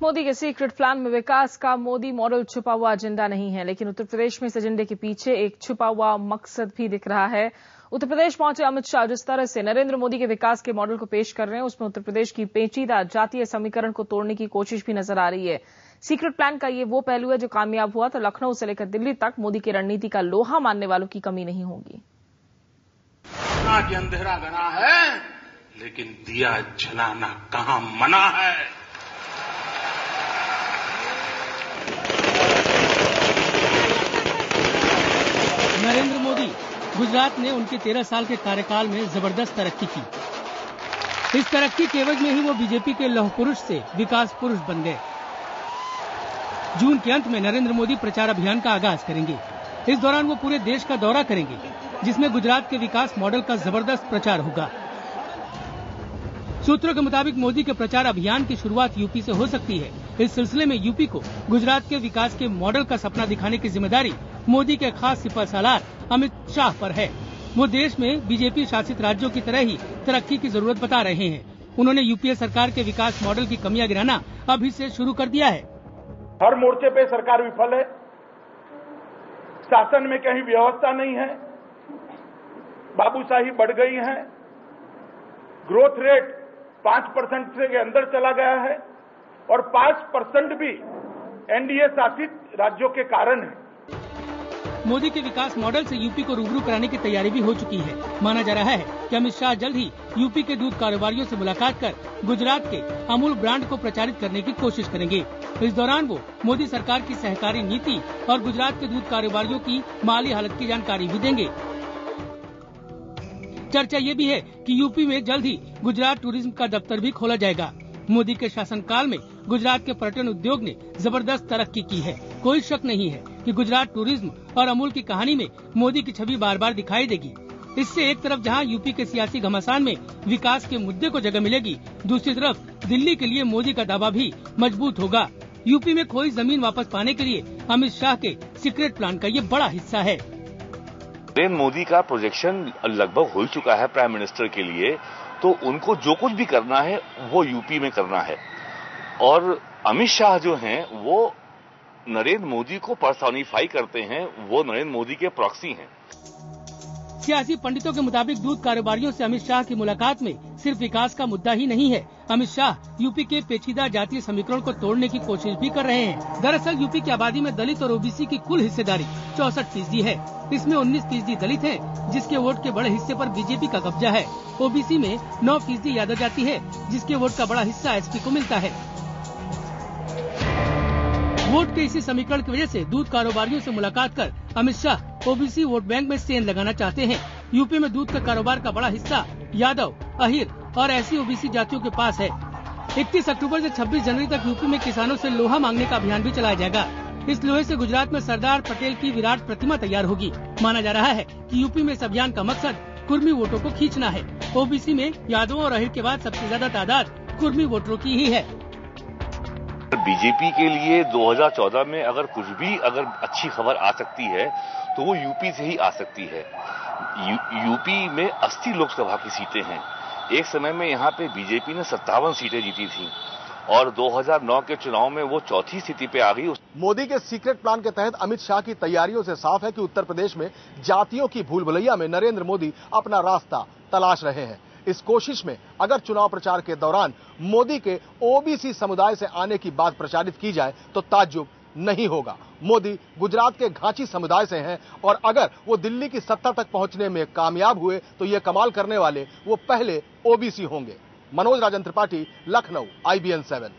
मोदी के secret plan में विकास का मोदी मॉडल छुपा हुआ एजेंडा नहीं है, लेकिन उत्तर प्रदेश में इस एजेंडे के पीछे एक छुपा हुआ मकसद भी दिख रहा है। उत्तर प्रदेश पहुंचे अमित शाह जिस तरह से नरेंद्र मोदी के विकास के मॉडल को पेश कर रहे हैं, उसमें उत्तर प्रदेश की पेचीदा जातीय समीकरण को तोड़ने की कोशिश भी नजर आ रही है। सीक्रेट प्लान का ये वो पहलू है जो कामयाब हुआ तो लखनऊ से लेकर दिल्ली तक मोदी की रणनीति का लोहा मानने वालों की कमी नहीं होगी। अंधेरा घना है, लेकिन दिया जलाना कहां मना है। नरेंद्र मोदी गुजरात ने उनके 13 साल के कार्यकाल में जबरदस्त तरक्की की। इस तरक्की के एवज में ही वो बीजेपी के लौह पुरुष से विकास पुरुष बन गए। जून के अंत में नरेंद्र मोदी प्रचार अभियान का आगाज करेंगे। इस दौरान वो पूरे देश का दौरा करेंगे, जिसमें गुजरात के विकास मॉडल का जबरदस्त प्रचार होगा। सूत्रों के मुताबिक मोदी के प्रचार अभियान की शुरुआत यूपी से हो सकती है। इस सिलसिले में यूपी को गुजरात के विकास के मॉडल का सपना दिखाने की जिम्मेदारी मोदी के खास सिपहसालार अमित शाह पर है। वो देश में बीजेपी शासित राज्यों की तरह ही तरक्की की जरूरत बता रहे हैं। उन्होंने यूपीए सरकार के विकास मॉडल की कमियां गिनाना अभी से शुरू कर दिया है। हर मोर्चे पे सरकार विफल है, शासन में कहीं व्यवस्था नहीं है, बाबूशाही बढ़ गई है, ग्रोथ रेट 5% के अंदर चला गया है और 5% भी एनडीए शासित राज्यों के कारण है। मोदी के विकास मॉडल से यूपी को रूबरू कराने की तैयारी भी हो चुकी है। माना जा रहा है कि अमित शाह जल्द ही यूपी के दूध कारोबारियों से मुलाकात कर गुजरात के अमूल ब्रांड को प्रचारित करने की कोशिश करेंगे। इस दौरान वो मोदी सरकार की सहकारी नीति और गुजरात के दूध कारोबारियों की माली हालत की जानकारी भी देंगे। चर्चा ये भी है कि यूपी में जल्द ही गुजरात टूरिज्म का दफ्तर भी खोला जाएगा। मोदी के शासनकाल में गुजरात के पर्यटन उद्योग ने जबरदस्त तरक्की की है। कोई शक नहीं है कि गुजरात टूरिज्म और अमूल की कहानी में मोदी की छवि बार बार दिखाई देगी। इससे एक तरफ जहां यूपी के सियासी घमासान में विकास के मुद्दे को जगह मिलेगी, दूसरी तरफ दिल्ली के लिए मोदी का दावा भी मजबूत होगा। यूपी में खोई जमीन वापस पाने के लिए अमित शाह के सीक्रेट प्लान का ये बड़ा हिस्सा है। नरेंद्र मोदी का प्रोजेक्शन लगभग हो चुका है प्राइम मिनिस्टर के लिए, तो उनको जो कुछ भी करना है वो यूपी में करना है। और अमित शाह जो हैं वो नरेंद्र मोदी को पर्सोनिफाई करते हैं, वो नरेंद्र मोदी के प्रॉक्सी हैं। सियासी पंडितों के मुताबिक दूध कारोबारियों से अमित शाह की मुलाकात में सिर्फ विकास का मुद्दा ही नहीं है। अमित शाह यूपी के पेचीदा जातीय समीकरण को तोड़ने की कोशिश भी कर रहे हैं। दरअसल यूपी की आबादी में दलित और ओबीसी की कुल हिस्सेदारी 64% है। इसमें 19% दलित है, जिसके वोट के बड़े हिस्से पर बीजेपी का कब्जा है। ओबीसी में 9% यादव जाति है, जिसके वोट का बड़ा हिस्सा एसपी को मिलता है। वोट के इसी समीकरण की वजह से दूध कारोबारियों से मुलाकात कर Amit Shah OBC vote bank में सेंध लगाना चाहते हैं। यूपी में दूध का कारोबार का बड़ा हिस्सा यादव, अहिर और ऐसी ओबीसी जातियों के पास है। 31 अक्टूबर से 26 जनवरी तक यूपी में किसानों से लोहा मांगने का अभियान भी चलाया जाएगा। इस लोहे से गुजरात में सरदार पटेल की विराट प्रतिमा तैयार होगी। माना जा रहा है कि यूपी में इस अभियान का मकसद कुर्मी वोटों को खींचना है। ओबीसी में यादवों और अहिर के बाद सबसे ज्यादा तादाद कुर्मी वोटरों की ही है। बीजेपी के लिए 2014 में अगर कुछ भी अच्छी खबर आ सकती है तो वो यूपी से ही आ सकती है। यूपी में 80 लोकसभा की सीटें हैं। एक समय में यहाँ पे बीजेपी ने 57 सीटें जीती थी और 2009 के चुनाव में वो चौथी स्थिति पे आ गई। मोदी के सीक्रेट प्लान के तहत अमित शाह की तैयारियों से साफ है कि उत्तर प्रदेश में जातियों की भूल भुलैया में नरेंद्र मोदी अपना रास्ता तलाश रहे हैं। इस कोशिश में अगर चुनाव प्रचार के दौरान मोदी के ओबीसी समुदाय से आने की बात प्रचारित की जाए तो ताज्जुब नहीं होगा। मोदी गुजरात के घांची समुदाय से हैं और अगर वो दिल्ली की सत्ता तक पहुंचने में कामयाब हुए तो ये कमाल करने वाले वो पहले ओबीसी होंगे। मनोज राजन त्रिपाठी, लखनऊ, IBN 7।